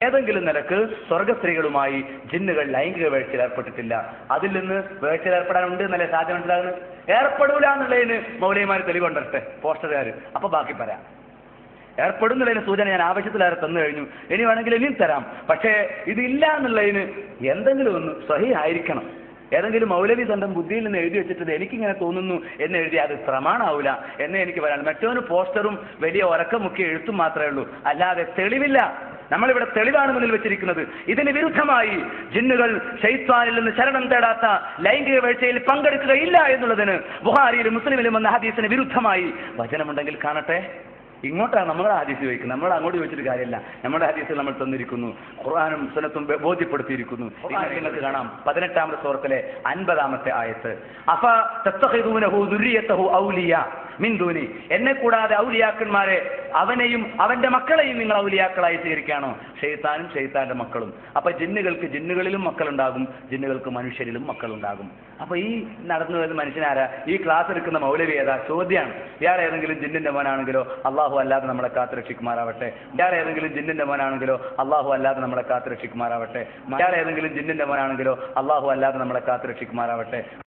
ഏതെങ്കിലും നിലക്ക് സ്വർഗസ്ത്രീകളുമായി ജിന്നുകൾ ലൈംഗിക വീഴ്ചയിൽ ഏർപ്പെട്ടിട്ടില്ല. അതിൽ നിന്ന് വീഴ്ചയിൽ ഏർപ്പെടാനുണ്ട് എന്നല്ലേ സാധ്യത മനസ്സിലാകുന്നത്? ഏർപ്പെടൂല എന്നുള്ളതിന് മൗലവിമാർ തെളിവുണ്ടട്ടെ, പോസ്റ്ററുകാർ. അപ്പൊ ബാക്കി പറയാം. ഏർപ്പെടുന്നുള്ളതിന് സൂചന ഞാൻ ആവശ്യത്തിലേറെ തന്നു കഴിഞ്ഞു. ഇനി വേണമെങ്കിൽ ഇനിയും തരാം. പക്ഷേ ഇതില്ല എന്നുള്ളതിന് എന്തെങ്കിലും ഒന്ന് സ്വഹീഹ് ആയിരിക്കണം. ഏതെങ്കിലും മൗലവി സ്വന്തം ബുദ്ധിയിൽ നിന്ന് എഴുതി വെച്ചിട്ട് എനിക്കിങ്ങനെ തോന്നുന്നു എന്ന് എഴുതി അത് പ്രമാണമാവില്ല എന്നേ എനിക്ക് പറയാനുള്ളൂ. മറ്റൊരു പോസ്റ്ററും വലിയ ഉറക്കമുക്കിയ എഴുത്തും മാത്രമേ ഉള്ളൂ, അല്ലാതെ തെളിവില്ല. നമ്മളിവിടെ തെളിവാണ് മുന്നിൽ വെച്ചിരിക്കുന്നത്. ഇതിന് വിരുദ്ധമായി ജിന്നുകൾ ശൈത്വാനിൽ നിന്ന് ശരണം തേടാത്ത ലൈംഗിക വീഴ്ചയിൽ പങ്കെടുക്കുകയില്ല എന്നുള്ളതിന് ബുഖാരിയിലും മുസ്ലിമിലും വന്ന ഹദീസിന് വിരുദ്ധമായി വചനമുണ്ടെങ്കിൽ കാണട്ടെ. ഇങ്ങോട്ടാണ് നമ്മുടെ ഹദീസ് ചോദിക്കുന്നത്, നമ്മൾ അങ്ങോട്ട് ചോദിച്ചിട്ട് കാര്യമില്ല. നമ്മുടെ ഹദീസിൽ നമ്മൾ തന്നിരിക്കുന്നു, ഖുർആനും സുന്നത്തും ബോധ്യപ്പെടുത്തിയിരിക്കുന്നു. നിങ്ങൾക്ക് കാണാം 18-ാമത്തെ സൂറത്തിലെ 50-ാമത്തെ ആയത്ത്, അഫ തത്തഖിദൂനഹു ദുർരിയതഹു ഔലിയ മിൻ ദൂനി, എന്നെ കൂടാതെ ഔലിയാക്കന്മാരെ, അവനെയും അവന്റെ മക്കളെയും നിങ്ങൾ ഔലിയാക്കളായി സ്വീകരിക്കുകയാണോ? ഷെയ്ത്താനും ഷെയ്ത്താന്റെ മക്കളും. അപ്പൊ ജിന്നുകൾക്ക് ജിന്നുകളിലും മക്കളുണ്ടാകും, ജിന്നുകൾക്ക് മനുഷ്യരിലും മക്കളുണ്ടാകും. അപ്പൊ ഈ നടന്നു വരുന്ന മനുഷ്യനാരാ? ഈ ക്ലാസ് എടുക്കുന്ന മൗലവി ഏതാ? ചോദ്യമാണ്. ഇയാൾ ഏതെങ്കിലും ജിന്നിന്റെ മോനാണെങ്കിലോ അള്ളാഹു അല്ലാതെ നമ്മളെ കാത്തുരക്ഷിക്കുമാറാവട്ടെ. ഇയാൾ ഏതെങ്കിലും ജിന്നിന്റെ മോനാണെങ്കിലോ അള്ളാഹു അല്ലാതെ നമ്മളെ കാത്തുരക്ഷിക്കുമാറാവട്ടെ. ഇയാൾ ഏതെങ്കിലും ജിന്നിന്റെ മോനാണെങ്കിലോ അള്ളാഹു അല്ലാതെ നമ്മളെ കാത്തുരക്ഷിക്കുമാറാവട്ടെ.